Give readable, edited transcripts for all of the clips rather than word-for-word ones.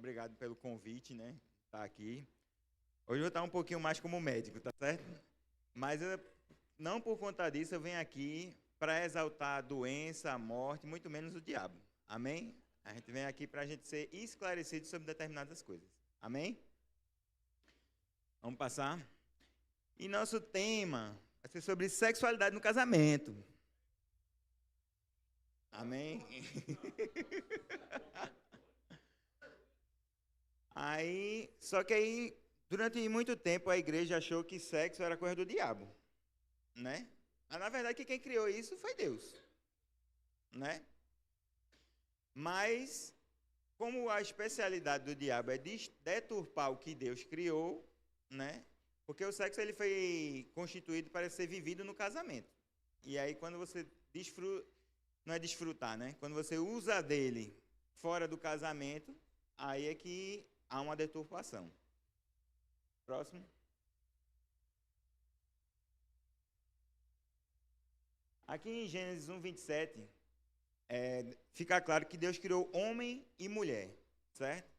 obrigado pelo convite, né? Tá aqui. Hoje eu vou estar um pouquinho mais como médico, tá certo? Mas não por conta disso eu venho aqui para exaltar a doença, a morte, muito menos o diabo. Amém? A gente vem aqui para a gente ser esclarecido sobre determinadas coisas. Amém? Vamos passar? E nosso tema vai ser sobre sexualidade no casamento. Amém? Só que aí, durante muito tempo, a igreja achou que sexo era coisa do diabo, né? Mas, na verdade, quem criou isso foi Deus, né? Mas, como a especialidade do diabo é deturpar o que Deus criou, né? Porque o sexo ele foi constituído para ser vivido no casamento. E aí, quando você não é desfrutar, né? Quando você usa dele fora do casamento, aí é que há uma deturpação. Próximo. Aqui em Gênesis 1, 27, fica claro que Deus criou homem e mulher, certo?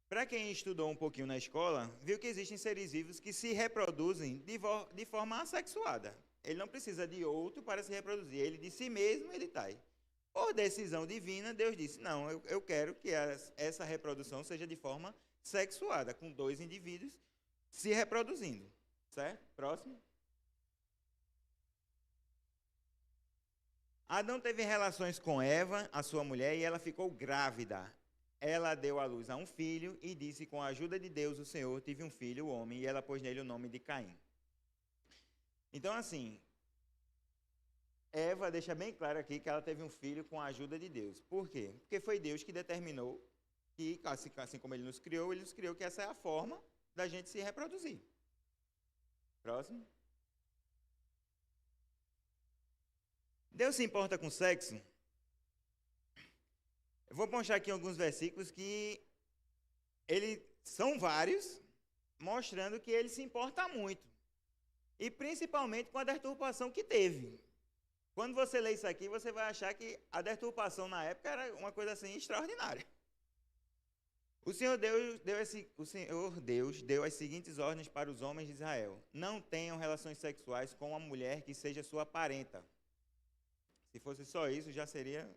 Para quem estudou um pouquinho na escola, viu que existem seres vivos que se reproduzem de forma assexuada. Ele não precisa de outro para se reproduzir. Ele de si mesmo, ele está aí. Por decisão divina, Deus disse, não, eu quero que essa reprodução seja de forma sexuada, com dois indivíduos se reproduzindo. Certo? Próximo. Adão teve relações com Eva, a sua mulher, e ela ficou grávida. Ela deu à luz a um filho e disse, com a ajuda de Deus, o Senhor, tive um filho, o homem, e ela pôs nele o nome de Caim. Então, assim, Eva deixa bem claro aqui que ela teve um filho com a ajuda de Deus. Por quê? Porque foi Deus que determinou que, assim como ele nos criou que essa é a forma da gente se reproduzir. Próximo. Deus se importa com sexo? Eu vou mostrar aqui alguns versículos que são vários, mostrando que ele se importa muito. E principalmente com a deturpação que teve. Quando você lê isso aqui, você vai achar que a deturpação na época era uma coisa assim extraordinária. O Senhor Deus deu as seguintes ordens para os homens de Israel: não tenham relações sexuais com uma mulher que seja sua parenta. Se fosse só isso, já seria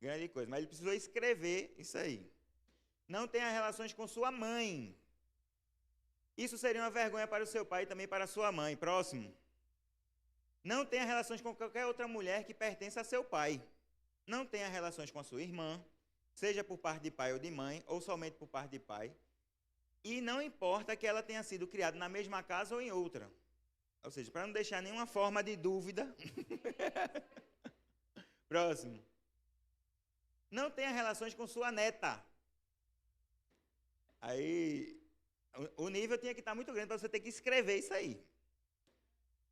grande coisa. Mas ele precisou escrever isso aí. Não tenha relações com sua mãe. Isso seria uma vergonha para o seu pai e também para a sua mãe. Próximo. Não tenha relações com qualquer outra mulher que pertença a seu pai. Não tenha relações com a sua irmã, seja por parte de pai ou de mãe, ou somente por parte de pai. E não importa que ela tenha sido criada na mesma casa ou em outra. Ou seja, para não deixar nenhuma forma de dúvida. Próximo. Não tenha relações com sua neta. Aí, o nível tinha que estar muito grande para você ter que escrever isso aí.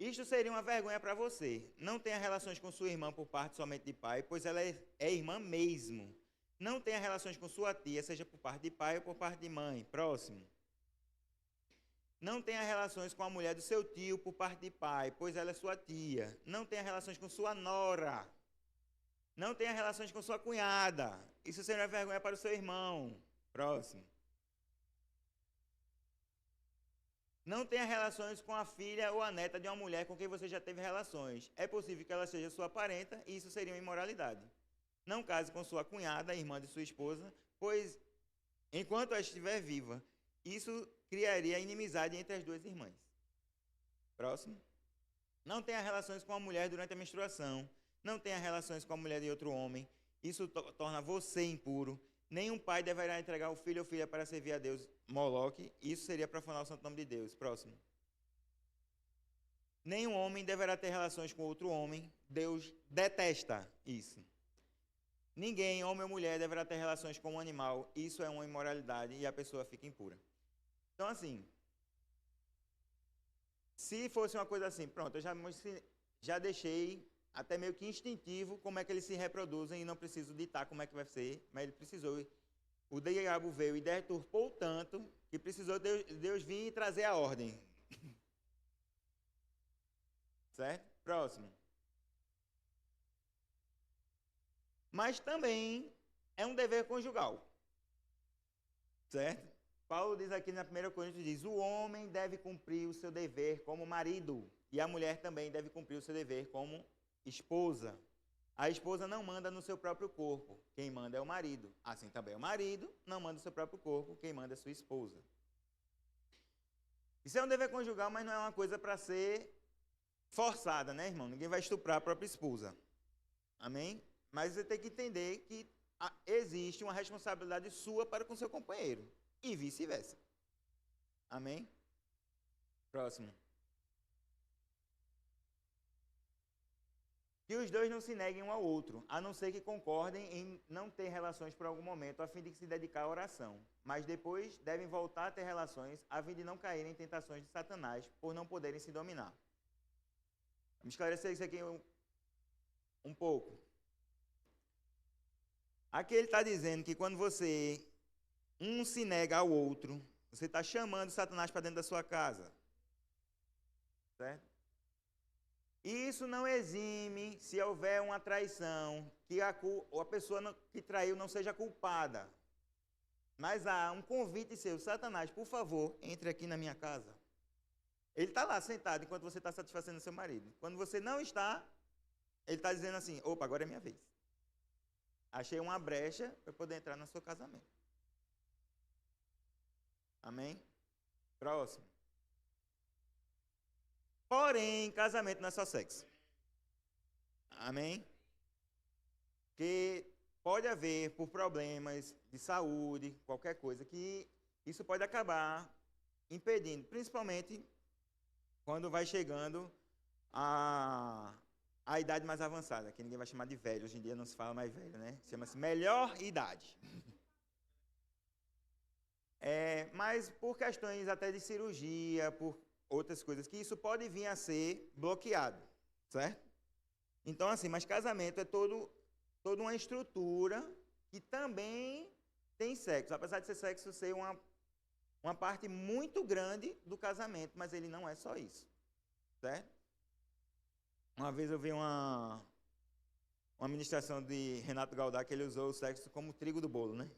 Isto seria uma vergonha para você. Não tenha relações com sua irmã por parte somente de pai, pois ela é irmã mesmo. Não tenha relações com sua tia, seja por parte de pai ou por parte de mãe. Próximo. Não tenha relações com a mulher do seu tio por parte de pai, pois ela é sua tia. Não tenha relações com sua nora. Não tenha relações com sua cunhada. Isso seria uma vergonha para o seu irmão. Próximo. Não tenha relações com a filha ou a neta de uma mulher com quem você já teve relações. É possível que ela seja sua parenta e isso seria uma imoralidade. Não case com sua cunhada, irmã de sua esposa, pois, enquanto ela estiver viva, isso criaria inimizade entre as duas irmãs. Próximo. Não tenha relações com a mulher durante a menstruação. Não tenha relações com a mulher de outro homem. Isso torna você impuro. Nenhum pai deverá entregar o filho ou filha para servir a Deus Moloque. Isso seria profanar o santo nome de Deus. Próximo. Nenhum homem deverá ter relações com outro homem. Deus detesta isso. Ninguém, homem ou mulher, deverá ter relações com um animal. Isso é uma imoralidade e a pessoa fica impura. Então, assim, se fosse uma coisa assim, pronto, eu já deixei até meio que instintivo como é que eles se reproduzem e não preciso ditar como é que vai ser, mas ele precisou. O diabo veio e deturpou tanto que precisou Deus vir e trazer a ordem. Certo? Próximo. Mas também é um dever conjugal. Certo? Paulo diz aqui na 1 Coríntios, diz, o homem deve cumprir o seu dever como marido, e a mulher também deve cumprir o seu dever como esposa. A esposa não manda no seu próprio corpo, quem manda é o marido. Assim também o marido não manda no seu próprio corpo, quem manda é sua esposa. Isso é um dever conjugal, mas não é uma coisa para ser forçada, né, irmão? Ninguém vai estuprar a própria esposa. Amém? Mas você tem que entender que existe uma responsabilidade sua para com seu companheiro. E vice-versa. Amém? Próximo. Que os dois não se neguem um ao outro, a não ser que concordem em não ter relações por algum momento, a fim de se dedicar à oração. Mas depois devem voltar a ter relações, a fim de não caírem em tentações de Satanás, por não poderem se dominar. Vamos esclarecer isso aqui um pouco. Aqui ele está dizendo que quando um se nega ao outro, você está chamando Satanás para dentro da sua casa. Certo? Isso não exime, se houver uma traição, que a pessoa que traiu não seja culpada. Mas há um convite seu, Satanás, por favor, entre aqui na minha casa. Ele está lá sentado enquanto você está satisfazendo seu marido. Quando você não está, ele está dizendo assim, opa, agora é minha vez. Achei uma brecha para poder entrar no seu casamento. Amém? Próximo. Porém, casamento não é só sexo. Amém? Que pode haver, por problemas de saúde, qualquer coisa, que isso pode acabar impedindo, principalmente quando vai chegando a idade mais avançada, que ninguém vai chamar de velho, hoje em dia não se fala mais velho, né? Chama-se melhor idade. Mas por questões até de cirurgia, por outras coisas, que isso pode vir a ser bloqueado, certo? Então, assim, mas casamento é toda uma estrutura que também tem sexo, apesar de ser sexo ser uma parte muito grande do casamento, mas ele não é só isso, certo? Uma vez eu vi uma ministração de Renato Galdar que ele usou o sexo como trigo do bolo, né?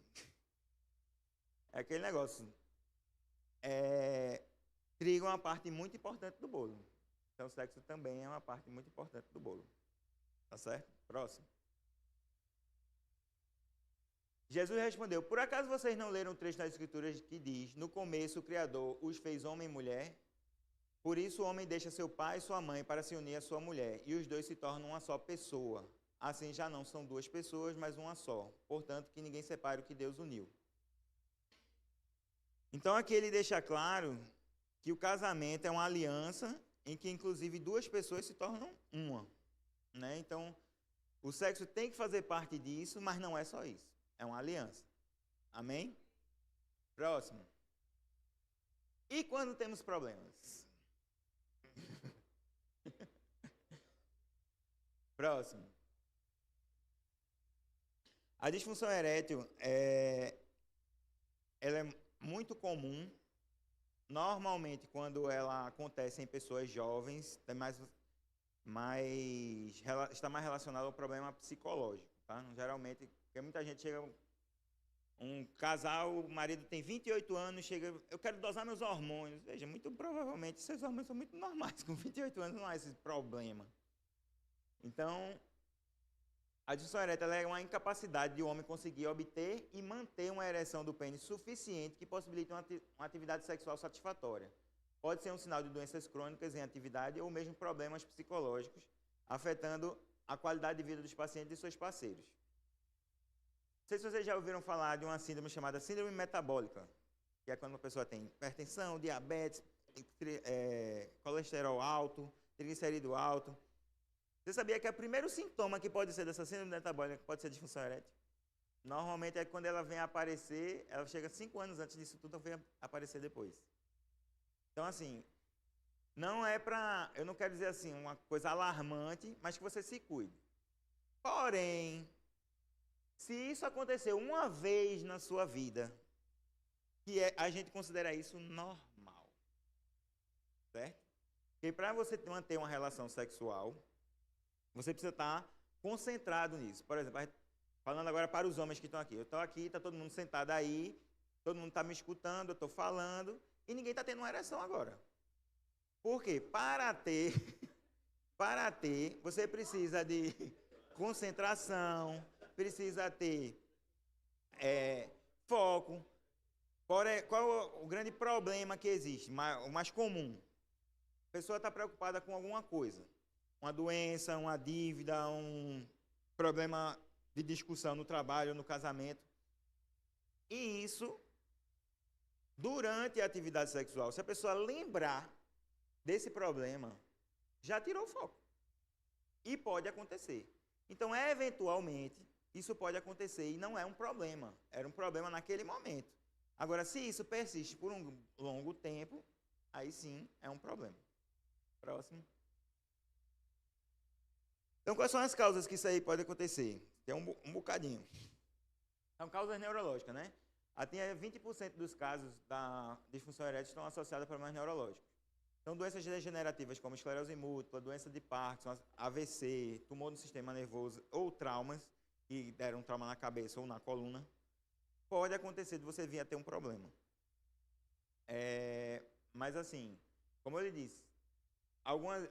É aquele negócio. Trigo é uma parte muito importante do bolo. Então, o sexo também é uma parte muito importante do bolo. Tá certo? Próximo. Jesus respondeu, por acaso vocês não leram um trecho das Escrituras que diz, no começo o Criador os fez homem e mulher? Por isso o homem deixa seu pai e sua mãe para se unir à sua mulher, e os dois se tornam uma só pessoa. Assim já não são duas pessoas, mas uma só. Portanto, que ninguém separe o que Deus uniu. Então, aqui ele deixa claro que o casamento é uma aliança em que, inclusive, duas pessoas se tornam uma. Né? Então, o sexo tem que fazer parte disso, mas não é só isso. É uma aliança. Amém? Próximo. E quando temos problemas? Próximo. A disfunção erétil ela é muito comum. Normalmente, quando ela acontece em pessoas jovens, está mais relacionado ao problema psicológico. Tá? Geralmente, porque muita gente chega, um casal, o marido tem 28 anos, chega, eu quero dosar meus hormônios. Veja, muito provavelmente, seus hormônios são muito normais, com 28 anos não há esse problema. Então, a disfunção erétil é uma incapacidade de o homem conseguir obter e manter uma ereção do pênis suficiente que possibilite uma atividade sexual satisfatória. Pode ser um sinal de doenças crônicas em atividade ou mesmo problemas psicológicos, afetando a qualidade de vida dos pacientes e seus parceiros. Não sei se vocês já ouviram falar de uma síndrome chamada síndrome metabólica, que é quando uma pessoa tem hipertensão, diabetes, colesterol alto, triglicerídeo alto. Você sabia que o primeiro sintoma que pode ser dessa síndrome metabólica pode ser disfunção erétil? Normalmente é quando ela vem aparecer, ela chega 5 anos antes disso tudo, vem aparecer depois. Então, assim, não é eu não quero dizer assim, uma coisa alarmante, mas que você se cuide. Porém, se isso aconteceu uma vez na sua vida, a gente considera isso normal. Certo? Porque para você manter uma relação sexual, você precisa estar concentrado nisso. Por exemplo, Falando agora para os homens que estão aqui. Eu estou aqui, está todo mundo sentado aí, todo mundo está me escutando, eu estou falando, e ninguém está tendo uma ereção agora. Por quê? Para ter, você precisa de concentração, precisa ter foco. Qual é o grande problema que existe, o mais comum? A pessoa está preocupada com alguma coisa. Uma doença, uma dívida, um problema de discussão no trabalho, no casamento. E isso, durante a atividade sexual, se a pessoa lembrar desse problema, já tirou o foco. E pode acontecer. Então, eventualmente, isso pode acontecer e não é um problema. Era um problema naquele momento. Agora, se isso persiste por um longo tempo, aí sim é um problema. Próximo. Então, quais são as causas que isso aí pode acontecer? Tem um bocadinho. São causas neurológicas, né? Até 20% dos casos da disfunção erétil estão associados a problemas neurológicos. Então, doenças degenerativas como esclerose múltipla, doença de Parkinson, AVC, tumor no sistema nervoso ou traumas, que deram um trauma na cabeça ou na coluna, pode acontecer de você vir a ter um problema. Mas assim, como eu lhe disse,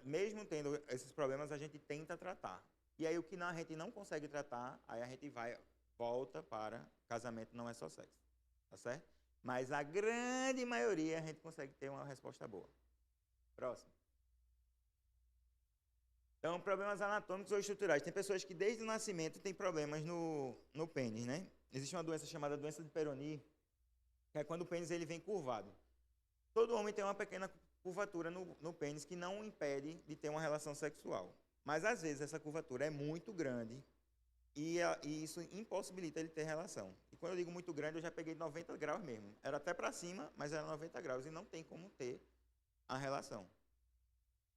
mesmo tendo esses problemas, a gente tenta tratar. E aí o que a gente não consegue tratar, aí a gente volta para casamento não é só sexo. Tá certo? Mas a grande maioria a gente consegue ter uma resposta boa. Próximo. Então, problemas anatômicos ou estruturais. Tem pessoas que desde o nascimento têm problemas no pênis, né? Existe uma doença chamada doença de Peyronie, que é quando o pênis ele vem curvado. Todo homem tem uma pequena curvatura no pênis que não impede de ter uma relação sexual. Mas, às vezes, essa curvatura é muito grande e isso impossibilita ele ter relação. E quando eu digo muito grande, eu já peguei 90 graus mesmo. Era até para cima, mas era 90 graus e não tem como ter a relação.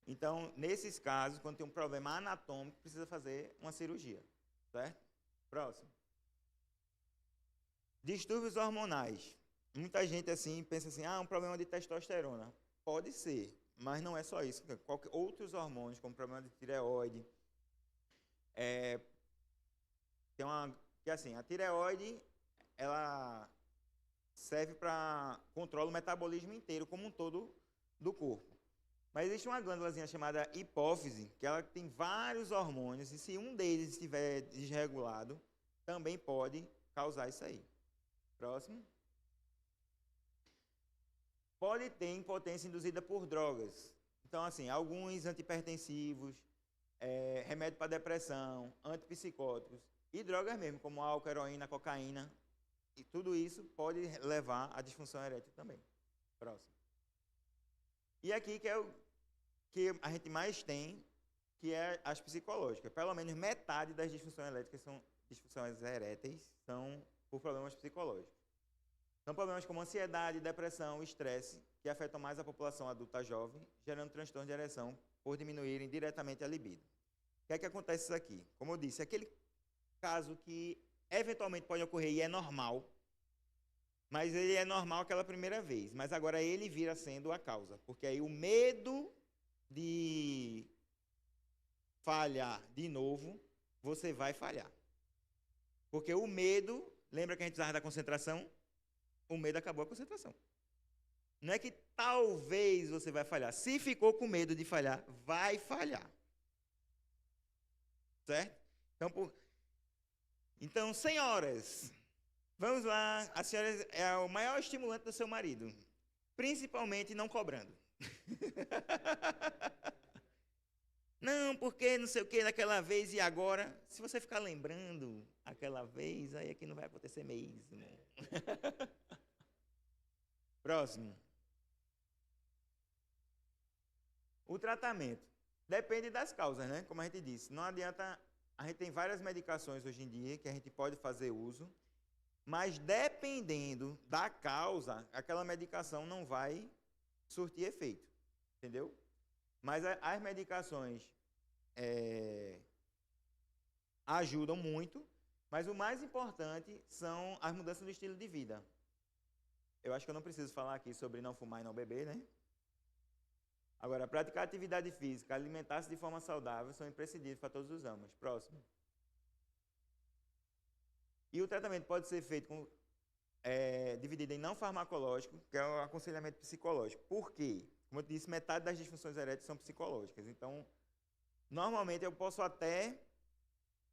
Então, nesses casos, quando tem um problema anatômico, precisa fazer uma cirurgia. Certo? Próximo. Distúrbios hormonais. Muita gente assim pensa assim, um problema de testosterona. Pode ser, mas não é só isso. Outros hormônios, como problema de tireoide. Que assim, a tireoide, ela serve para controlar o metabolismo inteiro, como um todo, do corpo. Mas existe uma glândulazinha chamada hipófise, que ela tem vários hormônios, e se um deles estiver desregulado, também pode causar isso aí. Próximo. Pode ter impotência induzida por drogas. Então, assim, alguns antihipertensivos, remédio para depressão, antipsicóticos e drogas mesmo, como álcool, heroína, cocaína. E tudo isso pode levar à disfunção erétil também. Próximo. E aqui que é o que a gente mais tem, que é as psicológicas. Pelo menos metade das disfunções eréteis são por problemas psicológicos. São problemas como ansiedade, depressão, estresse, que afetam mais a população adulta jovem, gerando transtorno de ereção por diminuírem diretamente a libido. O que é que acontece isso aqui? Como eu disse, aquele caso que eventualmente pode ocorrer e é normal, mas ele é normal aquela primeira vez, mas agora ele vira sendo a causa, porque aí o medo de falhar de novo, você vai falhar. Porque o medo, lembra que a gente precisava da concentração? O medo acabou a concentração. Não é que talvez você vai falhar. Se ficou com medo de falhar, vai falhar. Certo? Então, senhoras, vamos lá. A senhora é o maior estimulante do seu marido. Principalmente não cobrando. Não, porque não sei o que naquela vez e agora. Se você ficar lembrando aquela vez, aí é que não vai acontecer mesmo. Próximo. O tratamento. Depende das causas, né? Como a gente disse. Não adianta. A gente tem várias medicações hoje em dia que a gente pode fazer uso. Mas dependendo da causa, aquela medicação não vai surtir efeito. Entendeu? Mas as medicações ajudam muito, mas o mais importante são as mudanças do estilo de vida. Eu acho que eu não preciso falar aqui sobre não fumar e não beber, né? Agora, praticar atividade física, alimentar-se de forma saudável são imprescindíveis para todos os âmbitos. Próximo. E o tratamento pode ser feito dividido em não farmacológico, que é o aconselhamento psicológico. Por quê? Como eu disse, metade das disfunções eréteis são psicológicas. Então, normalmente eu posso até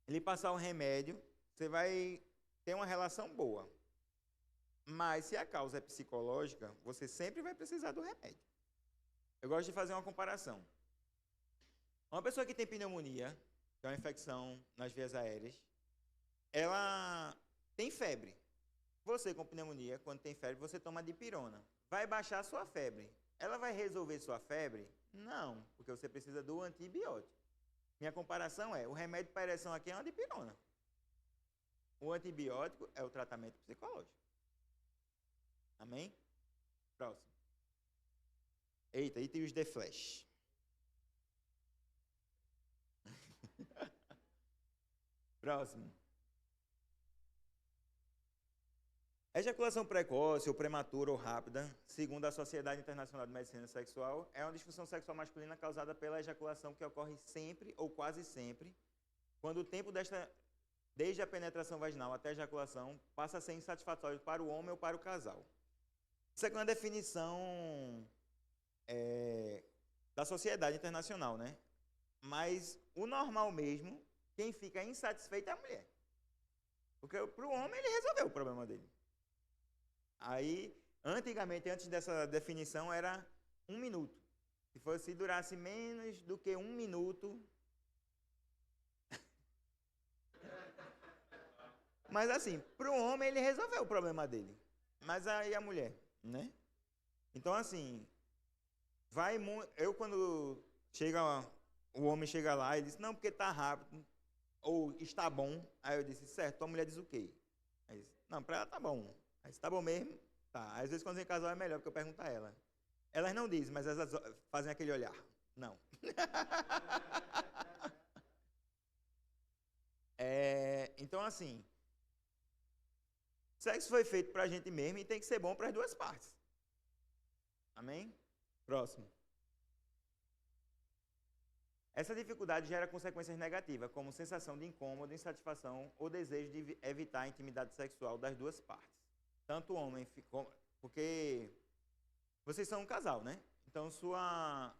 lhe passar um remédio, você vai ter uma relação boa. Mas se a causa é psicológica, você sempre vai precisar do remédio. Eu gosto de fazer uma comparação. Uma pessoa que tem pneumonia, que é uma infecção nas vias aéreas, ela tem febre. Você com pneumonia, quando tem febre, você toma dipirona. Vai baixar a sua febre. Ela vai resolver sua febre? Não, porque você precisa do antibiótico. Minha comparação é, o remédio para ereção aqui é uma dipirona. O antibiótico é o tratamento psicológico. Amém? Próximo. Eita, aí tem os The Flash. Próximo. Ejaculação precoce ou prematura ou rápida, segundo a Sociedade Internacional de Medicina Sexual, é uma disfunção sexual masculina causada pela ejaculação que ocorre sempre ou quase sempre, quando o tempo desde a penetração vaginal até a ejaculação passa a ser insatisfatório para o homem ou para o casal. Isso aqui é uma definição da Sociedade Internacional, né? Mas o normal mesmo, quem fica insatisfeito é a mulher. Porque para o homem ele resolveu o problema dele. Aí, antigamente, antes dessa definição, era 1 minuto. Se durasse menos do que 1 minuto... Mas assim, para o homem ele resolveu o problema dele. Mas aí a mulher, né? Então assim, quando o homem chega lá e diz, não, porque está rápido, ou está bom, aí eu disse, certo, a mulher diz o quê? Aí disse, não, para ela tá bom. Aí se tá bom mesmo, tá. Às vezes quando vem casal é melhor, porque eu pergunto a ela. Elas não dizem, mas elas fazem aquele olhar. Não. Então assim, sexo foi feito pra gente mesmo e tem que ser bom para as duas partes. Amém? Próximo. Essa dificuldade gera consequências negativas, como sensação de incômodo, insatisfação ou desejo de evitar a intimidade sexual das duas partes. Tanto o homem ficou... Porque vocês são um casal, né? Então sua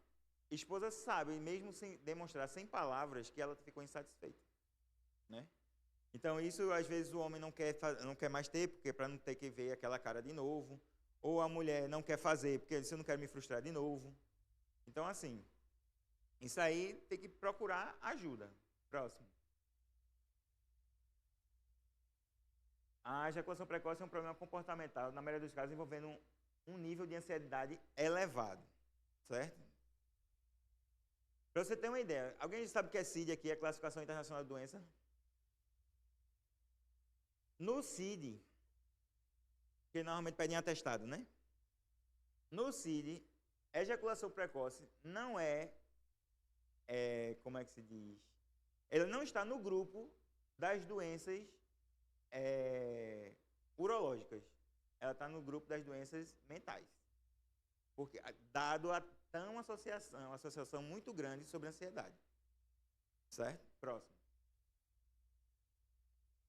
esposa sabe, mesmo sem demonstrar sem palavras, que ela ficou insatisfeita, né? Então isso às vezes o homem não quer mais ter, porque para não ter que ver aquela cara de novo, ou a mulher não quer fazer, porque você não quer me frustrar de novo. Então assim, isso aí tem que procurar ajuda. Próximo. A ejaculação precoce é um problema comportamental, na maioria dos casos envolvendo um nível de ansiedade elevado, certo? Para você ter uma ideia, alguém sabe o que é CID aqui, a Classificação Internacional de Doença? No CID, que normalmente pedem atestado, né? No CID, ejaculação precoce não como é que se diz? Ele não está no grupo das doenças urológicas. Ela está no grupo das doenças mentais. Porque, dado a tão uma associação muito grande sobre a ansiedade. Certo? Próximo.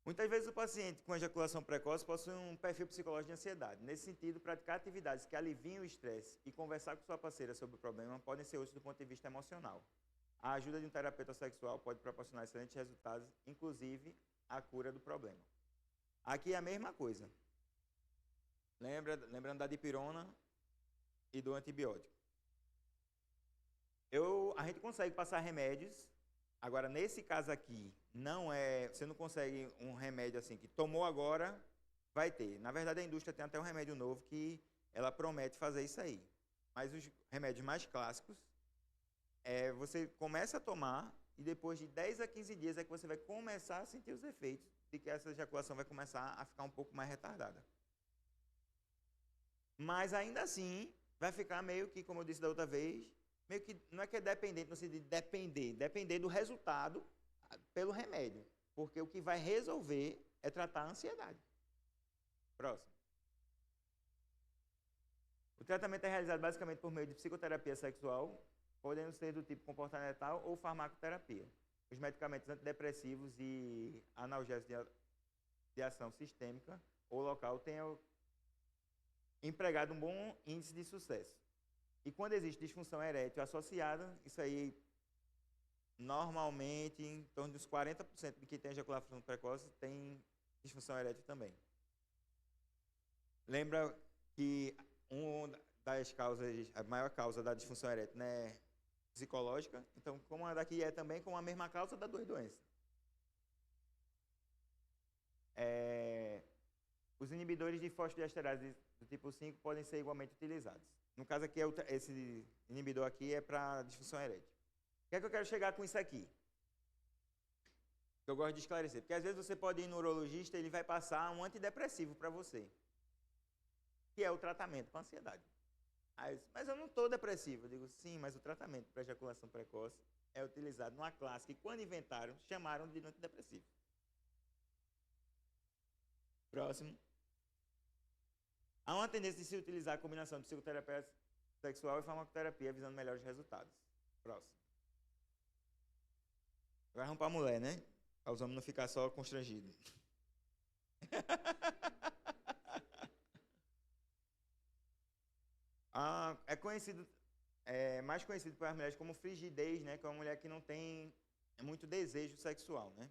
Muitas vezes o paciente com ejaculação precoce possui um perfil psicológico de ansiedade. Nesse sentido, praticar atividades que aliviem o estresse e conversar com sua parceira sobre o problema podem ser úteis do ponto de vista emocional. A ajuda de um terapeuta sexual pode proporcionar excelentes resultados, inclusive a cura do problema. Aqui é a mesma coisa. Lembrando da dipirona e do antibiótico. A gente consegue passar remédios. Agora, nesse caso aqui, você não consegue um remédio assim, que tomou agora, vai ter. Na verdade, a indústria tem até um remédio novo que ela promete fazer isso aí. Mas os remédios mais clássicos, você começa a tomar e depois de 10 a 15 dias é que você vai começar a sentir os efeitos de que essa ejaculação vai começar a ficar um pouco mais retardada. Mas ainda assim, vai ficar meio que, como eu disse da outra vez, meio que não é que é dependente no sentido de depender do resultado pelo remédio, porque o que vai resolver é tratar a ansiedade. Próximo. O tratamento é realizado basicamente por meio de psicoterapia sexual, podendo ser do tipo comportamental ou farmacoterapia. Os medicamentos antidepressivos e analgésicos de ação sistêmica ou local tenha empregado um bom índice de sucesso. E quando existe disfunção erétil associada, isso aí normalmente em torno dos 40% de quem tem ejaculação precoce tem disfunção erétil também. Lembra que uma das causas, a maior causa da disfunção erétil, né, psicológica, então como a daqui é também com a mesma causa das duas doenças. Os inibidores de fosfodiesterase do tipo 5 podem ser igualmente utilizados. No caso aqui, esse inibidor aqui é para disfunção erétil. O que é que eu quero chegar com isso aqui? Que eu gosto de esclarecer. Porque às vezes você pode ir no urologista e ele vai passar um antidepressivo para você, que é o tratamento para ansiedade. Aí, mas eu não estou depressivo. Eu digo, sim, mas o tratamento para ejaculação precoce é utilizado numa classe que, quando inventaram, chamaram de antidepressivo. Próximo. Há uma tendência de se utilizar a combinação de psicoterapia sexual e farmacoterapia visando melhores resultados. Próximo. Agora vamos para a mulher, né? Para os homens não ficar só constrangidos. É conhecido, mais conhecido pelas mulheres como frigidez, né? Que é uma mulher que não tem muito desejo sexual, né?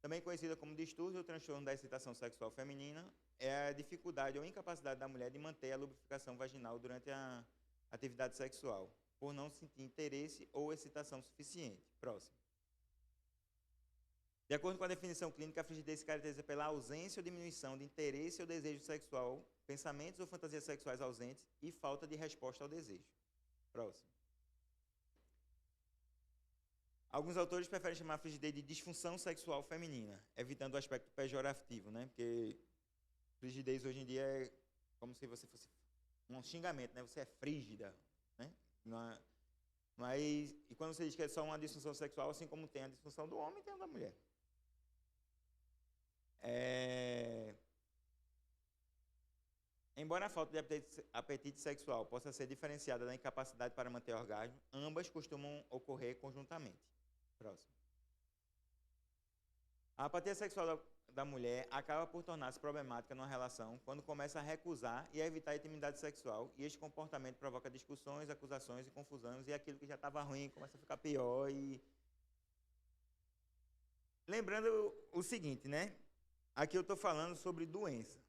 Também conhecida como distúrbio ou transtorno da excitação sexual feminina, é a dificuldade ou incapacidade da mulher de manter a lubrificação vaginal durante a atividade sexual, por não sentir interesse ou excitação suficiente. Próximo. De acordo com a definição clínica, a frigidez se caracteriza pela ausência ou diminuição de interesse ou desejo sexual, pensamentos ou fantasias sexuais ausentes e falta de resposta ao desejo. Próximo. Alguns autores preferem chamar a frigidez de disfunção sexual feminina, evitando o aspecto pejorativo, né? Porque frigidez hoje em dia é como se você fosse um xingamento, né? Você é frígida, né? Mas, e quando você diz que é só uma disfunção sexual, assim como tem a disfunção do homem, tem a da mulher. Embora a falta de apetite sexual possa ser diferenciada da incapacidade para manter orgasmo, ambas costumam ocorrer conjuntamente. Próximo. A apatia sexual da mulher acaba por tornar-se problemática numa relação quando começa a recusar e a evitar a intimidade sexual, e este comportamento provoca discussões, acusações e confusões, e aquilo que já estava ruim começa a ficar pior. Lembrando o seguinte, né? Aqui eu estou falando sobre doença.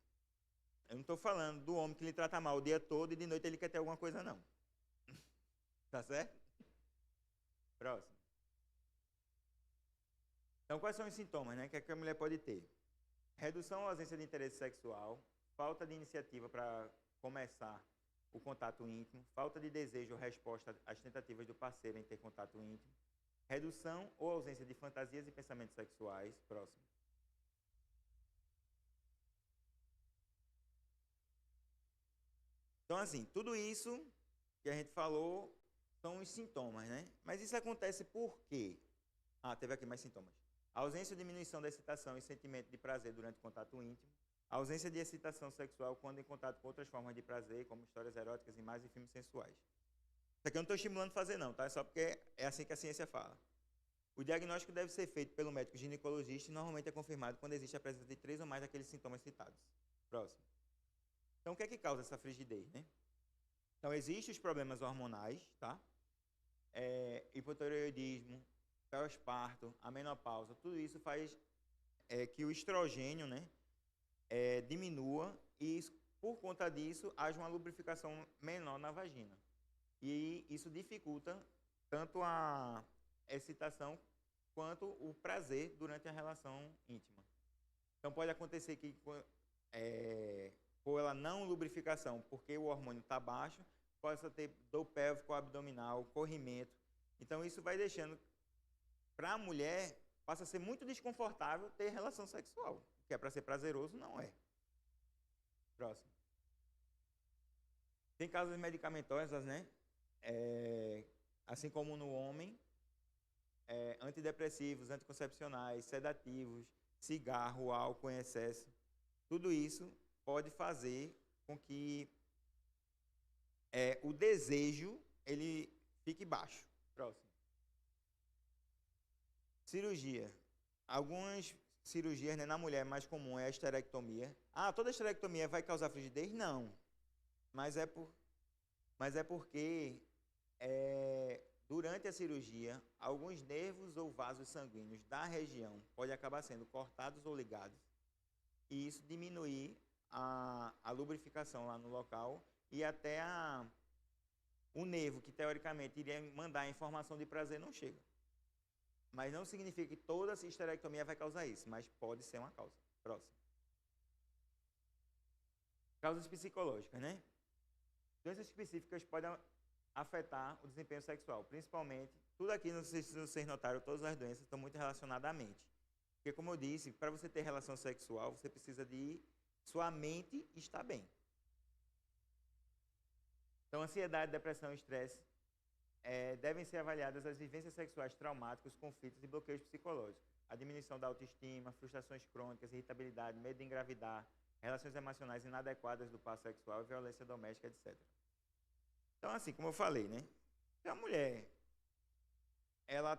Eu não estou falando do homem que lhe trata mal o dia todo e de noite ele quer ter alguma coisa, não. Tá certo? Próximo. Então, quais são os sintomas, né? Que a mulher pode ter? Redução ou ausência de interesse sexual, falta de iniciativa para começar o contato íntimo, falta de desejo ou resposta às tentativas do parceiro em ter contato íntimo, redução ou ausência de fantasias e pensamentos sexuais. Próximo. Então, assim, tudo isso que a gente falou são os sintomas, né? Mas isso acontece por quê? Teve aqui mais sintomas. A ausência ou diminuição da excitação e sentimento de prazer durante o contato íntimo, a ausência de excitação sexual quando em contato com outras formas de prazer, como histórias eróticas, imagens e filmes sensuais. Isso aqui eu não estou estimulando a fazer, não, tá? É só porque é assim que a ciência fala. O diagnóstico deve ser feito pelo médico ginecologista e normalmente é confirmado quando existe a presença de 3 ou mais daqueles sintomas citados. Próximo. Então, o que é que causa essa frigidez, né? Então, existem os problemas hormonais, tá? Hipotireoidismo, pós-parto, a menopausa, tudo isso faz que o estrogênio, né, diminua e, por conta disso, haja uma lubrificação menor na vagina. E isso dificulta tanto a excitação quanto o prazer durante a relação íntima. Então, pode acontecer que, por ela não lubrificação, porque o hormônio está baixo, possa ter dor pélvico, abdominal, corrimento. Então, isso vai deixando, para a mulher, passa a ser muito desconfortável ter relação sexual. Que é para ser prazeroso, não é. Próximo. Tem causas medicamentosas, né? Assim como no homem, antidepressivos, anticoncepcionais, sedativos, cigarro, álcool em excesso. Tudo isso pode fazer com que o desejo ele fique baixo. Próximo. Cirurgia. Algumas cirurgias, né, na mulher é mais comum é a esterectomia. Ah, toda esterectomia vai causar frigidez? Não. Mas é porque durante a cirurgia, alguns nervos ou vasos sanguíneos da região podem acabar sendo cortados ou ligados. E isso diminuir a lubrificação lá no local e até o nervo, que teoricamente iria mandar a informação de prazer, não chega. Mas não significa que toda esterectomia vai causar isso, mas pode ser uma causa. Próximo. Causas psicológicas, né? Doenças específicas podem afetar o desempenho sexual, principalmente, tudo aqui, não sei se vocês notaram, todas as doenças estão muito relacionadas à mente. Porque, como eu disse, para você ter relação sexual, você precisa de sua mente estar bem. Então, ansiedade, depressão e estresse devem ser avaliadas as vivências sexuais traumáticas, conflitos e bloqueios psicológicos. A diminuição da autoestima, frustrações crônicas, irritabilidade, medo de engravidar, relações emocionais inadequadas do par sexual, violência doméstica, etc. Então, assim, como eu falei, né? Se a mulher, ela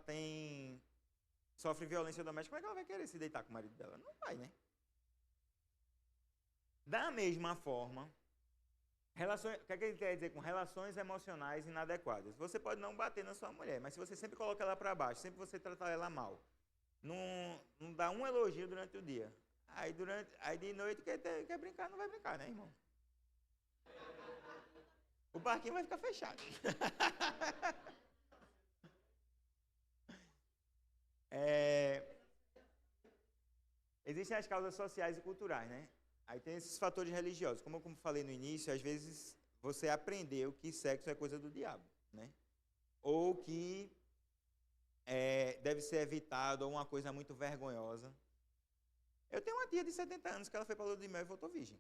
sofre violência doméstica, como é que ela vai querer se deitar com o marido dela? Não vai, né? Da mesma forma, o que é que ele quer dizer com relações emocionais inadequadas? Você pode não bater na sua mulher, mas se você sempre coloca ela para baixo, sempre você tratar ela mal, não dá um elogio durante o dia, aí de noite quer brincar, não vai brincar, né, irmão? O barquinho vai ficar fechado. Existem as causas sociais e culturais, né? Aí tem esses fatores religiosos. Como eu falei no início, às vezes você aprendeu que sexo é coisa do diabo, né? Ou que deve ser evitado, ou uma coisa muito vergonhosa. Eu tenho uma tia de 70 anos que ela foi para a lua de mel e voltou virgem.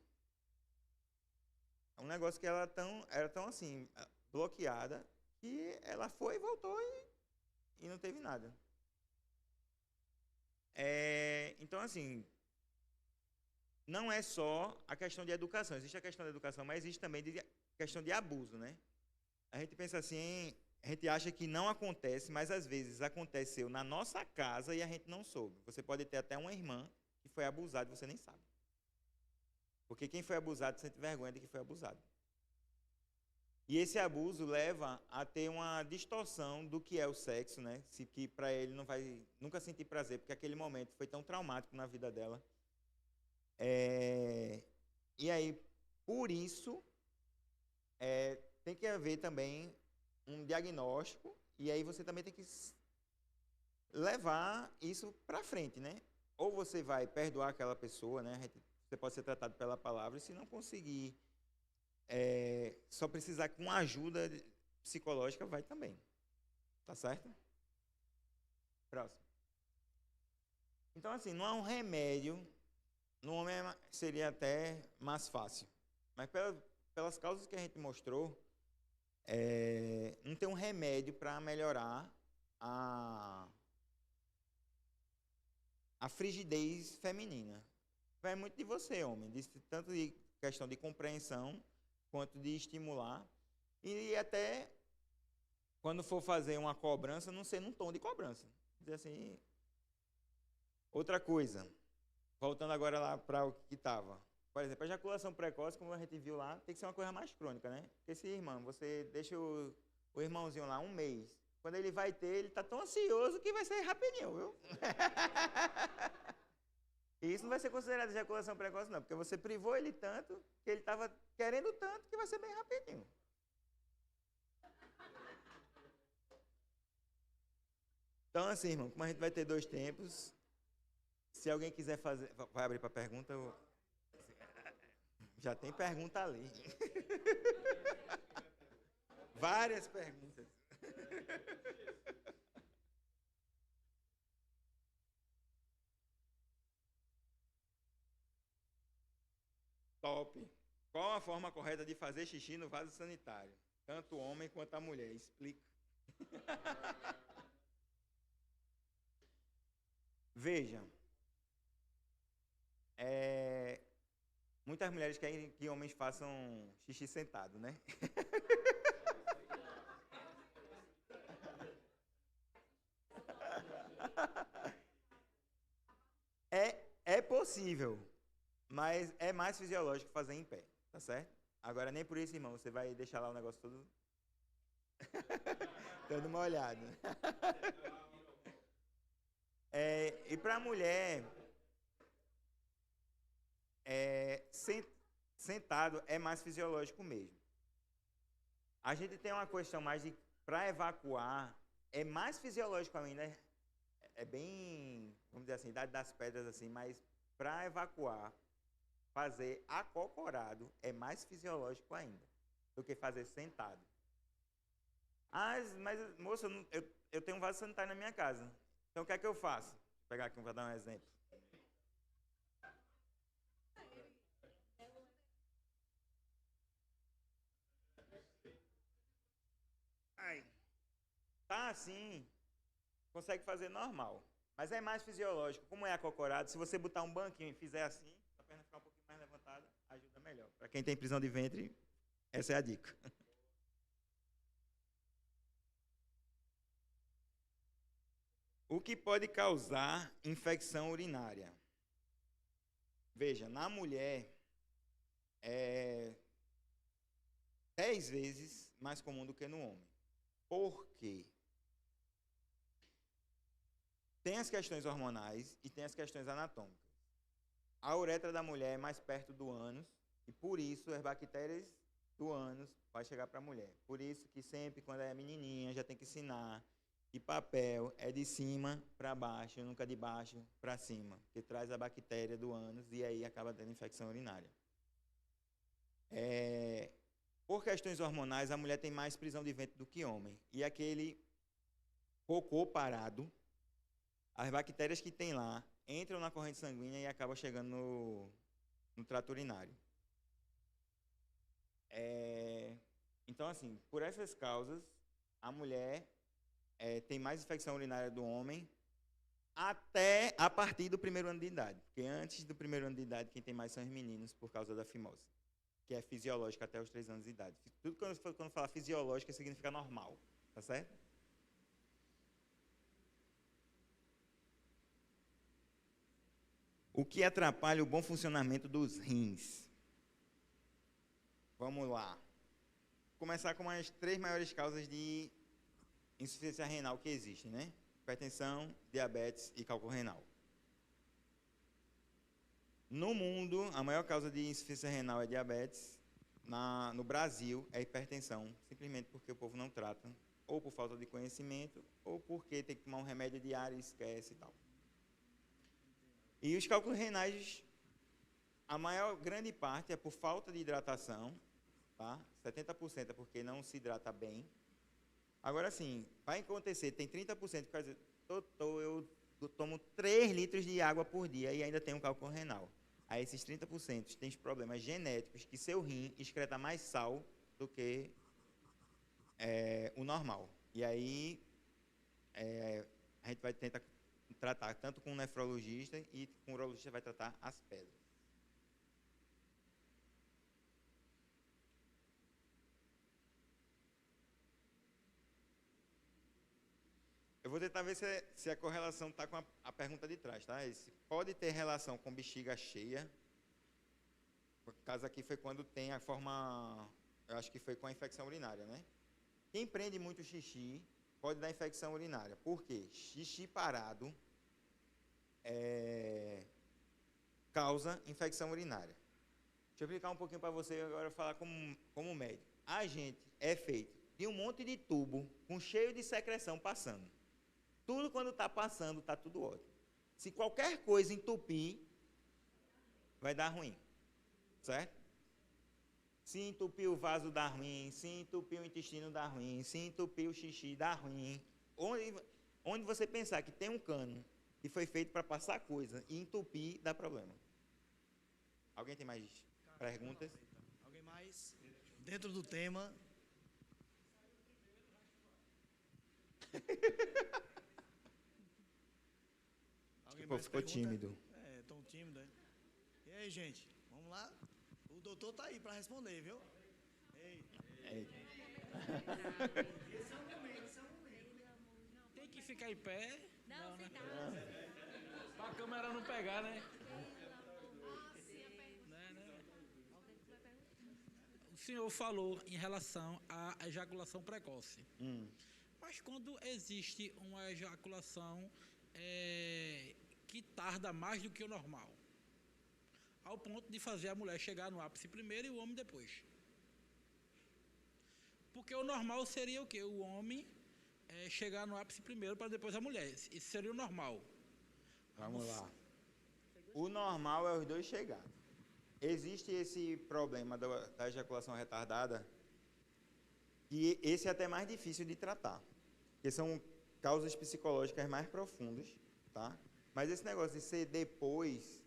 É um negócio que ela era tão assim, bloqueada, que ela foi e voltou e não teve nada. Então, assim, não é só a questão de educação. Existe a questão da educação, mas existe também a questão de abuso, né? A gente pensa assim, a gente acha que não acontece, mas às vezes aconteceu na nossa casa e a gente não soube. Você pode ter até uma irmã que foi abusada e você nem sabe. Porque quem foi abusado sente vergonha de que foi abusado. E esse abuso leva a ter uma distorção do que é o sexo, né? Que para ele não vai nunca sentir prazer, porque aquele momento foi tão traumático na vida dela. E aí, por isso, tem que haver também um diagnóstico, e aí você também tem que levar isso para frente, né? Ou você vai perdoar aquela pessoa, né? Você pode ser tratado pela palavra, e se não conseguir, só precisar com ajuda psicológica, vai também. Tá certo? Próximo. Então, assim, não há um remédio. No homem seria até mais fácil. Mas pelas causas que a gente mostrou, não tem um remédio para melhorar a frigidez feminina. Vai muito de você, homem, tanto de questão de compreensão, quanto de estimular. E até, quando for fazer uma cobrança, não ser num tom de cobrança. Dizer assim. Outra coisa, voltando agora lá para o que estava. Por exemplo, a ejaculação precoce, como a gente viu lá, tem que ser uma coisa mais crônica, né? Porque se, irmão, você deixa o irmãozinho lá um mês, quando ele vai ter, ele está tão ansioso que vai ser rapidinho, viu? E isso não vai ser considerado ejaculação precoce, não, porque você privou ele tanto, que ele estava querendo tanto, que vai ser bem rapidinho. Então, assim, irmão, como a gente vai ter 2 tempos, se alguém quiser fazer... Vai abrir para pergunta? Já tem pergunta ali. Várias perguntas. Top. Qual a forma correta de fazer xixi no vaso sanitário? Tanto o homem quanto a mulher. Explica. Veja. Muitas mulheres querem que homens façam xixi sentado, né? possível, mas é mais fisiológico fazer em pé, tá certo? Agora, nem por isso, irmão, você vai deixar lá o negócio todo... todo molhado. E para a mulher, sentado é mais fisiológico mesmo. A gente tem uma questão mais de, para evacuar, é mais fisiológico ainda, é bem, vamos dizer assim, idade das pedras assim, mas para evacuar, fazer acocorado é mais fisiológico ainda do que fazer sentado. Mas moça, eu tenho um vaso sanitário na minha casa. Então o que é que eu faço? Vou pegar aqui para dar um exemplo. Tá assim, consegue fazer normal. Mas é mais fisiológico. Como é acocorado, se você botar um banquinho e fizer assim, a perna ficar um pouquinho mais levantada, ajuda melhor. Para quem tem prisão de ventre, essa é a dica. O que pode causar infecção urinária? Veja, na mulher é 10 vezes mais comum do que no homem. Por quê? Tem as questões hormonais e tem as questões anatômicas. A uretra da mulher é mais perto do ânus e por isso as bactérias do ânus vai chegar para a mulher. Por isso que sempre quando é menininha já tem que ensinar que papel é de cima para baixo, nunca de baixo para cima, que traz a bactéria do ânus e aí acaba tendo infecção urinária. Por questões hormonais, a mulher tem mais prisão de ventre do que homem. E aquele cocô parado, as bactérias que tem lá entram na corrente sanguínea e acabam chegando no trato urinário. Então, assim, por essas causas, a mulher tem mais infecção urinária do homem até a partir do 1º ano de idade. Porque antes do 1º ano de idade, quem tem mais são os meninos por causa da fimose, que é fisiológica até os 3 anos de idade. Tudo quando fala fisiológica significa normal, tá certo? O que atrapalha o bom funcionamento dos rins? Vamos lá. Vou começar com as 3 maiores causas de insuficiência renal que existem, né? Hipertensão, diabetes e cálculo renal. No mundo, a maior causa de insuficiência renal é diabetes. No Brasil, é hipertensão, simplesmente porque o povo não trata, ou por falta de conhecimento, ou porque tem que tomar um remédio diário e esquece e tal. E os cálculos renais, a maior grande parte é por falta de hidratação, tá? 70% é porque não se hidrata bem. Agora sim, vai acontecer, tem 30% que vai dizer, doutor, eu tomo 3 litros de água por dia e ainda tenho um cálculo renal. Aí esses 30% têm problemas genéticos que seu rim excreta mais sal do que o normal. E aí a gente vai tentar tratar tanto com um nefrologista e com o urologista vai tratar as pedras. Eu vou tentar ver se a correlação está com a pergunta de trás, tá? Esse pode ter relação com bexiga cheia. O caso aqui foi quando tem a forma, eu acho que foi com a infecção urinária, né? Quem prende muito xixi pode dar infecção urinária. Por quê? Xixi parado causa infecção urinária. Deixa eu explicar um pouquinho para você agora, falar como médico. A gente é feito de um monte de tubo com cheio de secreção passando. Tudo quando está passando, está tudo ótimo. Se qualquer coisa entupir, vai dar ruim. Certo? Se entupir o vaso, dá ruim. Se entupir o intestino, dá ruim. Se entupir o xixi, dá ruim. Onde você pensar que tem um cano que foi feito para passar coisa e entupir, dá problema. Alguém tem mais perguntas? Alguém mais? Dentro do tema. Alguém mais ficou tímido. Tão tímido, é? E aí, gente? Vamos lá? O doutor tá aí para responder, viu? Ei. Tem que ficar em pé. Não, né? sentado. Pra câmera não pegar, né? senhor falou em relação à ejaculação precoce. Mas quando existe uma ejaculação que tarda mais do que o normal, ao ponto de fazer a mulher chegar no ápice primeiro e o homem depois. Porque o normal seria o quê? O homem chegar no ápice primeiro para depois a mulher. Isso seria o normal. Vamos lá. O normal é os dois chegarem. Existe esse problema da ejaculação retardada, e esse é até mais difícil de tratar, porque são causas psicológicas mais profundas, tá? Mas esse negócio de ser depois,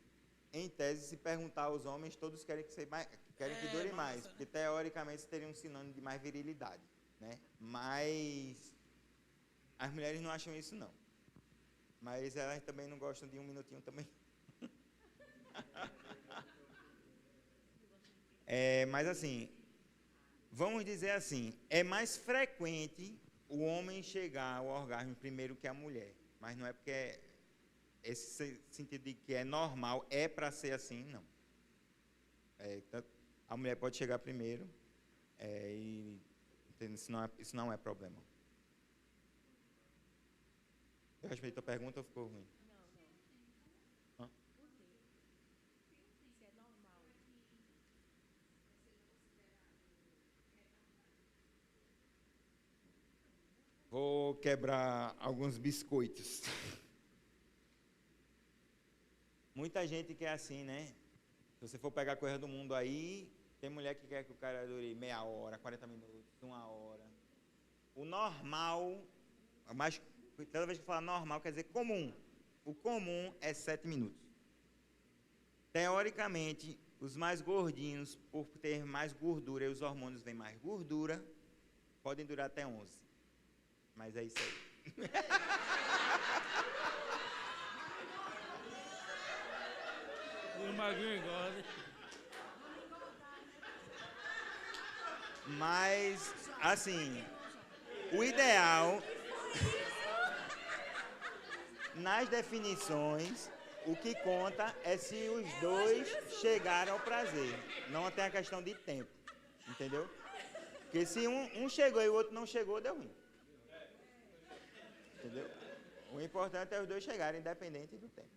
em tese, se perguntar aos homens, todos querem que dure mais, porque teoricamente isso teria um sinônimo de mais virilidade, né? Mas as mulheres não acham isso, não. Mas elas também não gostam de um minutinho também. Mas assim, vamos dizer assim, é mais frequente o homem chegar ao orgasmo primeiro que a mulher, mas não é porque esse sentido de que é normal, é para ser assim, não. A mulher pode chegar primeiro, e isso não é problema. Eu respeito a pergunta ou ficou ruim? Não. Se é normal. Vou quebrar alguns biscoitos. Muita gente quer assim, né? Se você for pegar coisa do mundo aí, tem mulher que quer que o cara dure meia hora, 40 minutos, 1 hora. O normal, mas toda vez que falar normal, quer dizer comum. O comum é 7 minutos. Teoricamente, os mais gordinhos, por ter mais gordura e os hormônios vêm mais gordura, podem durar até 11. Mas é isso aí. O magrinho engorda. Mas, assim, o ideal, nas definições, o que conta é se os dois chegaram ao prazer. Não tem a questão de tempo, entendeu? Porque se um chegou e o outro não chegou, deu ruim. Entendeu? O importante é os dois chegarem, independente do tempo.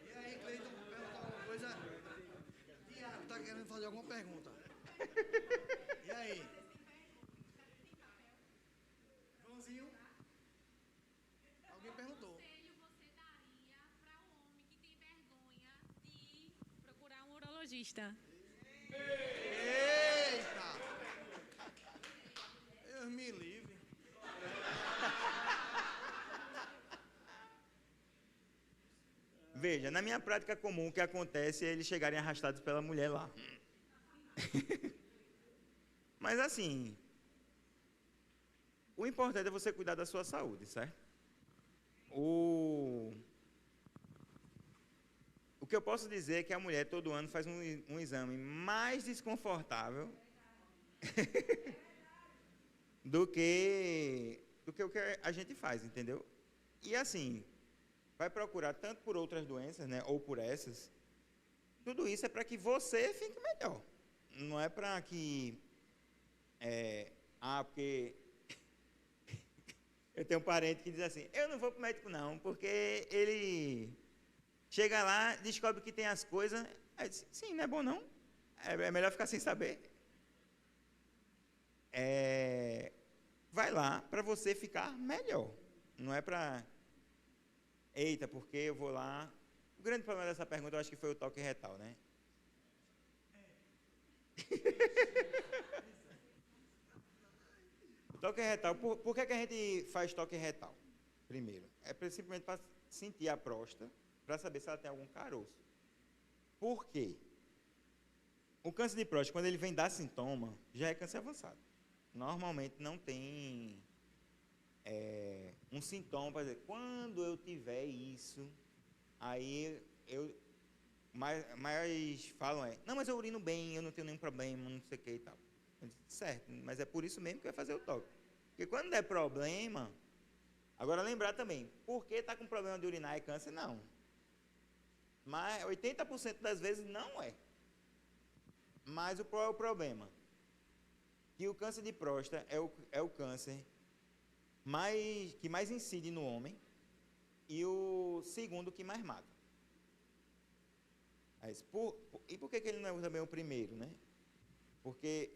E aí, Cleiton, perguntar alguma coisa? Tiago está querendo fazer alguma pergunta. E aí? Joãozinho? Alguém perguntou. Você daria para o homem que tem vergonha de procurar um urologista? Eita! Deus me livre. Veja, na minha prática comum, o que acontece é eles chegarem arrastados pela mulher lá. Mas assim, o importante é você cuidar da sua saúde, certo? O que eu posso dizer é que a mulher todo ano faz um exame mais desconfortável do que o que a gente faz, entendeu? E assim, vai procurar tanto por outras doenças, né, ou por essas. Tudo isso é para que você fique melhor. Não é para que porque eu tenho um parente que diz assim: eu não vou para o médico não, porque ele chega lá, descobre que tem as coisas. Aí diz, sim, não é bom não. É melhor ficar sem saber. Vai lá para você ficar melhor. Não é para... Eita, porque eu vou lá... O grande problema dessa pergunta, eu acho que foi o toque retal, né? O toque retal, por que a gente faz toque retal? Primeiro, simplesmente para sentir a próstata, para saber se ela tem algum caroço. Por quê? O câncer de próstata, quando ele vem dar sintoma, já é câncer avançado. Normalmente não tem um sintoma para dizer, quando eu tiver isso, aí mas falam não, mas eu urino bem, eu não tenho nenhum problema, não sei o que e tal. Certo, mas é por isso mesmo que vai fazer o toque. Porque quando der problema, agora lembrar também, por que está com problema de urinar é câncer? Não. Mas 80% das vezes não é. Mas qual é o problema? Que o câncer de próstata é o câncer que mais incide no homem e o segundo que mais mata. E por que ele não é também o primeiro, né? Porque,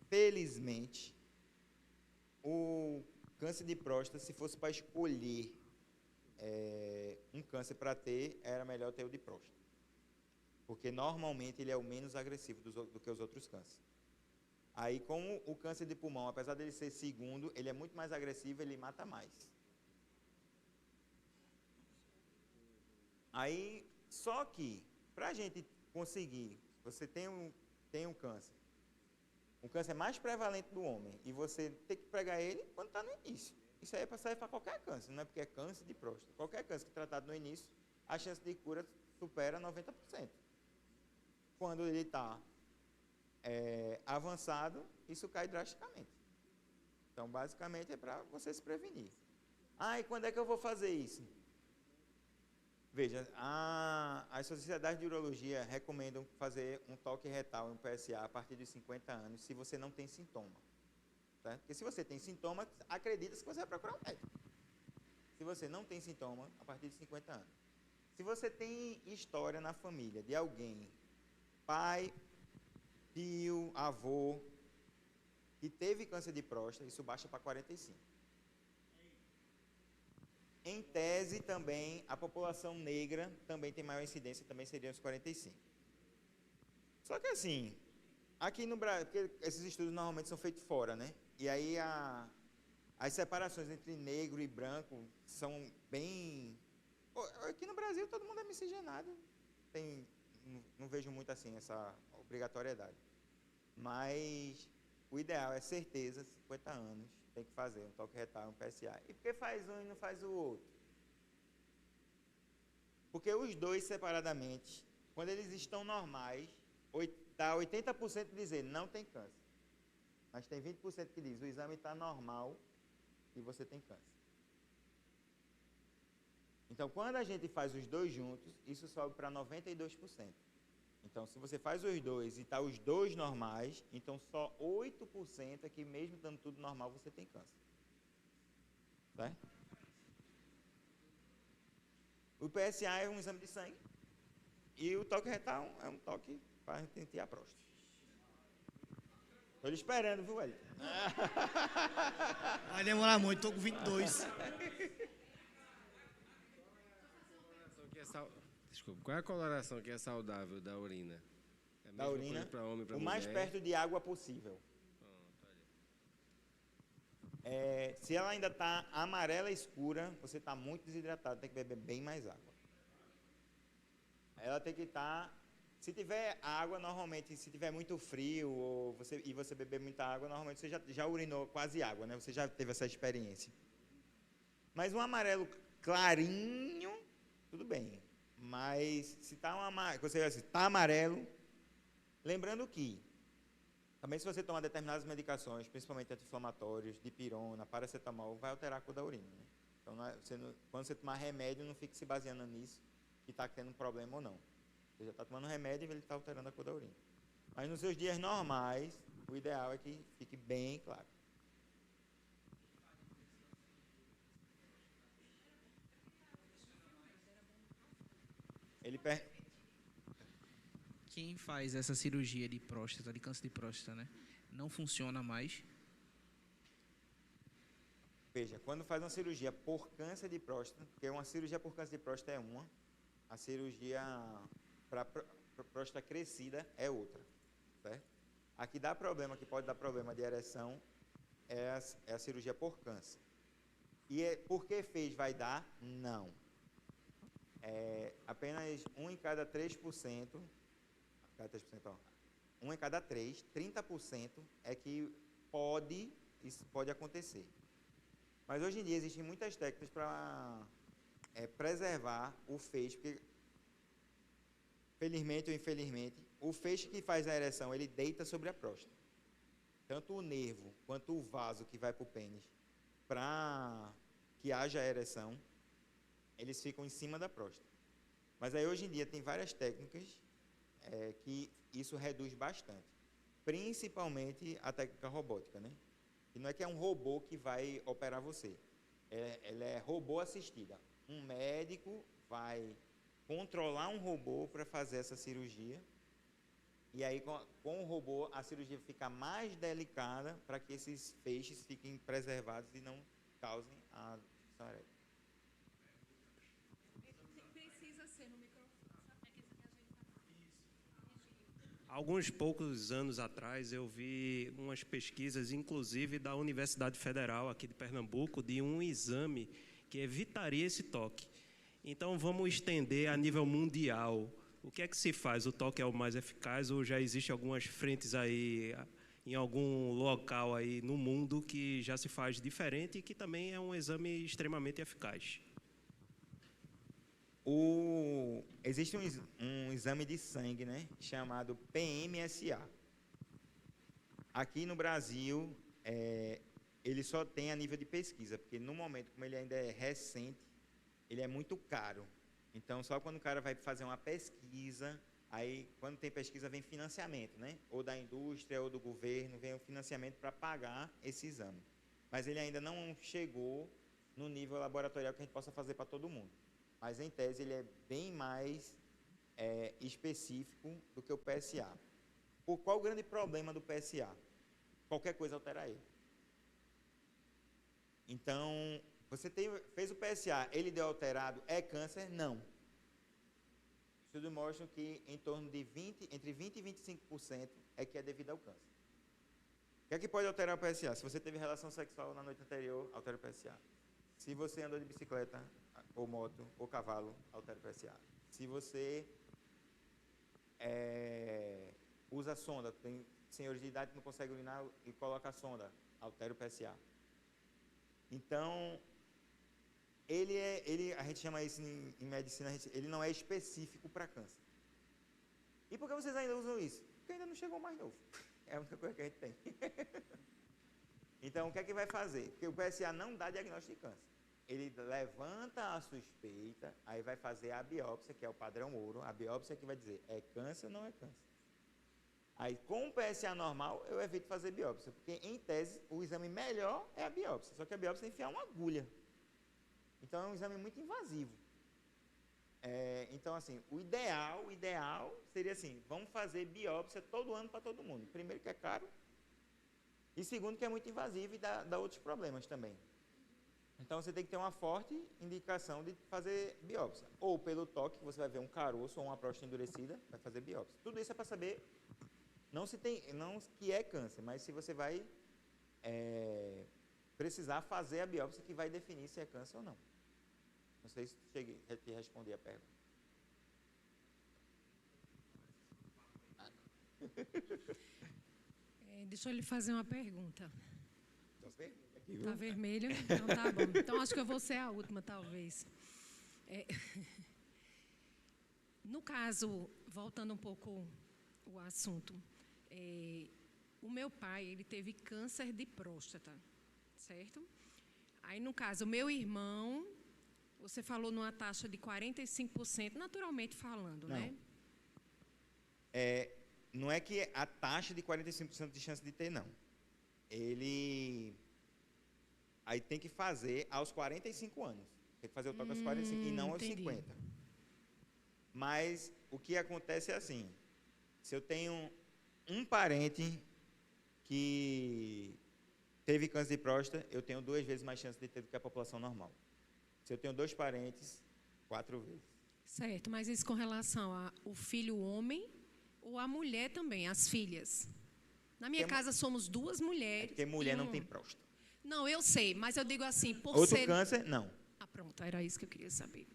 felizmente, o câncer de próstata, se fosse para escolher um câncer para ter, era melhor ter o de próstata. Porque, normalmente, ele é o menos agressivo do que os outros cânceres. Aí, como o câncer de pulmão, apesar dele ser segundo, ele é muito mais agressivo, ele mata mais. Aí, só que, para a gente conseguir, você tem um câncer mais prevalente do homem, e você tem que pegar ele quando está no início. Isso aí serve para qualquer câncer, não é porque é câncer de próstata. Qualquer câncer que é tratado no início, a chance de cura supera 90%. Quando ele está avançado, isso cai drasticamente. Então, basicamente, é para você se prevenir. E quando é que eu vou fazer isso? Veja, as sociedades de urologia recomendam fazer um toque retal e um PSA a partir dos 50 anos, se você não tem sintoma. Tá? Porque se você tem sintoma, acredita-se que você vai procurar um médico. Se você não tem sintoma, a partir de 50 anos. Se você tem história na família de alguém, pai, tio, avô, que teve câncer de próstata, isso baixa para 45. Em tese, também, a população negra também tem maior incidência, também seriam os 45. Só que assim, aqui no Brasil, porque esses estudos normalmente são feitos fora, né? E aí as separações entre negro e branco são bem... Aqui no Brasil todo mundo é miscigenado. Não vejo muito assim essa obrigatoriedade. Mas o ideal é certeza, 50 anos, tem que fazer um toque retal, um PSA. E por que faz um e não faz o outro? Porque os dois separadamente, quando eles estão normais, dá 80% de dizer não tem câncer. Mas tem 20% que diz o exame está normal e você tem câncer. Então, quando a gente faz os dois juntos, isso sobe para 92%. Então, se você faz os dois e está os dois normais, então só 8% é que mesmo dando tudo normal, você tem câncer. Certo? O PSA é um exame de sangue e o toque retal é um toque para tentar a próstata. Estou lhe esperando, viu, Hélio? Vai demorar muito, estou com 22. Desculpa, qual é a coloração que é saudável da urina? É a Da mesma urina, coisa pra homem, pra o mais mulher? perto de água possível. Olha. Se ela ainda está amarela escura, você está muito desidratado, tem que beber bem mais água. Ela tem que estar... Se tiver água, normalmente, se tiver muito frio e você beber muita água, normalmente você já urinou quase água, né? Você já teve essa experiência. Mas um amarelo clarinho, tudo bem. Mas se está tá amarelo, lembrando que também se você tomar determinadas medicações, principalmente anti-inflamatórios, dipirona, paracetamol, vai alterar a cor da urina. Né? Então, quando você tomar remédio, não fique se baseando nisso, que está tendo um problema ou não. Você já está tomando remédio e ele está alterando a cor da urina. Mas nos seus dias normais, o ideal é que fique bem claro. Quem faz essa cirurgia de próstata, de câncer de próstata, né? Não funciona mais? Veja, quando faz uma cirurgia por câncer de próstata, porque uma cirurgia por câncer de próstata é uma, a cirurgia para próstata crescida é outra, certo? A que dá problema, que pode dar problema de ereção, é a cirurgia por câncer. E porque fez vai dar? Não. Apenas 1 em cada 3%, 1 em cada 3, 30% é que isso pode acontecer. Mas hoje em dia existem muitas técnicas para preservar o feixe, porque, felizmente ou infelizmente, o feixe que faz a ereção, ele deita sobre a próstata. tanto o nervo quanto o vaso que vai para o pênis, para que haja ereção, eles ficam em cima da próstata. Mas aí hoje em dia tem várias técnicas que isso reduz bastante, principalmente a técnica robótica, né? Que não é que é um robô que vai operar você, ela é robô assistida. Um médico vai controlar um robô para fazer essa cirurgia, e aí com o robô a cirurgia fica mais delicada para que esses feixes fiquem preservados e não causem a disfunção erétil. Precisa ser no microfone. Alguns poucos anos atrás, eu vi umas pesquisas, inclusive da Universidade Federal aqui de Pernambuco, de um exame que evitaria esse toque. Então, vamos estender a nível mundial. O que é que se faz? O toque é o mais eficaz ou já existe algumas frentes aí, em algum local aí no mundo que já se faz diferente e que também é um exame extremamente eficaz? Existe um exame de sangue, né, chamado PMSA. Aqui no Brasil, ele só tem a nível de pesquisa, porque no momento, como ele ainda é recente, ele é muito caro. Então, só quando o cara vai fazer uma pesquisa, aí quando tem pesquisa vem financiamento, né, ou da indústria ou do governo, vem o financiamento para pagar esse exame. Mas ele ainda não chegou no nível laboratorial que a gente possa fazer para todo mundo. Mas, em tese, ele é bem mais específico do que o PSA. Por qual o grande problema do PSA? Qualquer coisa altera ele. Então, você fez o PSA, ele deu alterado, é câncer? Não. Estudos mostram que em torno de entre 20% e 25% é que é devido ao câncer. O que é que pode alterar o PSA? Se você teve relação sexual na noite anterior, altera o PSA. Se você andou de bicicleta, ou moto, ou cavalo, altera o PSA. Se você usa sonda, tem senhores de idade que não conseguem urinar e coloca a sonda, altera o PSA. Então, a gente chama isso em medicina, ele não é específico para câncer. E por que vocês ainda usam isso? Porque ainda não chegou mais novo. É a única coisa que a gente tem. Então, o que é que vai fazer? Porque o PSA não dá diagnóstico de câncer. Ele levanta a suspeita, aí vai fazer a biópsia, que é o padrão ouro. A biópsia que vai dizer, é câncer ou não é câncer. Aí, com o PSA normal, eu evito fazer biópsia, porque, em tese, o exame melhor é a biópsia. Só que a biópsia é enfiar uma agulha. Então, é um exame muito invasivo. Então, assim, o ideal seria assim, vamos fazer biópsia todo ano para todo mundo. Primeiro, que é caro. E segundo, que é muito invasivo e dá outros problemas também. Então, você tem que ter uma forte indicação de fazer biópsia. Ou pelo toque, você vai ver um caroço ou uma próstata endurecida, vai fazer biópsia. Tudo isso é para saber, não que é câncer, mas se você vai precisar fazer a biópsia que vai definir se é câncer ou não. Não sei se cheguei a te responder a pergunta. Deixa eu lhe fazer uma pergunta. Tá vermelho? Então tá bom. Então acho que eu vou ser a última, talvez. No caso, voltando um pouco o assunto, o meu pai, ele teve câncer de próstata, certo? Aí, no caso, o meu irmão, você falou numa taxa de 45%, naturalmente falando, não, né? Não é que a taxa de 45% de chance de ter, não. Aí tem que fazer aos 45 anos. Tem que fazer o toque aos 45 e não aos entendi. 50. Mas o que acontece é assim, se eu tenho um parente que teve câncer de próstata, eu tenho 2 vezes mais chance de ter do que a população normal. Se eu tenho 2 parentes, 4 vezes. Certo, mas isso com relação ao filho homem ou a mulher também, as filhas? Na minha casa somos 2 mulheres. Porque mulher não tem próstata. Não, eu sei, mas eu digo assim, por Outro ser... câncer, não. Ah, pronto, era isso que eu queria saber.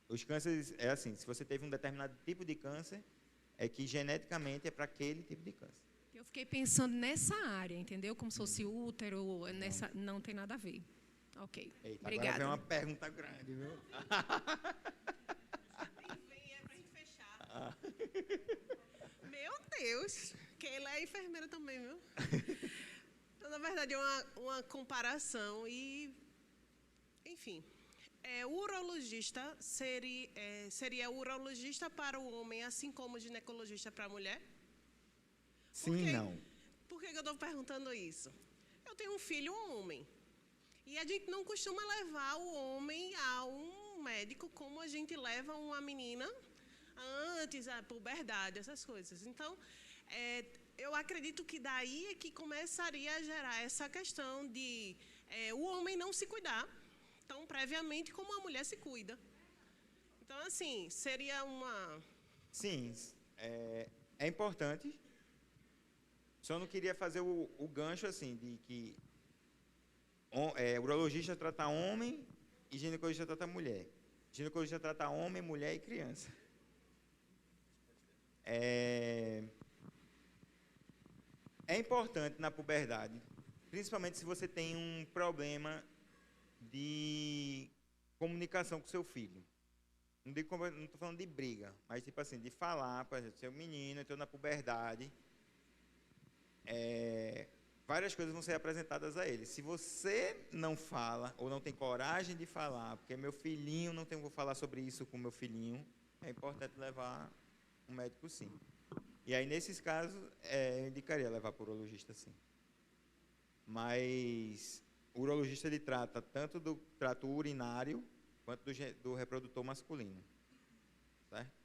Os cânceres, é assim, se você teve um determinado tipo de câncer, é que geneticamente é para aquele tipo de câncer. Eu fiquei pensando nessa área, entendeu? Como se fosse útero, não tem nada a ver. Ok, Eita, obrigada. Agora vem uma pergunta grande, viu? Vem para a gente fechar. Meu Deus, Keila é enfermeira também, viu? Então, na verdade, é uma comparação e... Enfim, urologista seria urologista para o homem, assim como ginecologista para a mulher? Sim e não. Por que eu estou perguntando isso? Eu tenho um filho, um homem. E a gente não costuma levar o homem a um médico como a gente leva uma menina antes, a puberdade, essas coisas. Então, eu acredito que daí é que começaria a gerar essa questão de o homem não se cuidar tão previamente como a mulher se cuida. Então, assim, seria uma... Sim, é importante. Só não queria fazer o gancho assim, de que urologista trata homem e ginecologista trata mulher. Ginecologista trata homem, mulher e criança. É importante na puberdade, principalmente se você tem um problema de comunicação com seu filho. Não estou falando de briga, mas tipo assim, de falar, por exemplo, seu menino entrou na puberdade, várias coisas vão ser apresentadas a ele. Se você não fala, ou não tem coragem de falar, porque meu filhinho, não vou falar sobre isso com meu filhinho, é importante levar um médico, sim. E aí, nesses casos, eu indicaria levar para o urologista, sim. Mas o urologista, ele trata tanto do trato urinário, quanto do reprodutor masculino. Certo?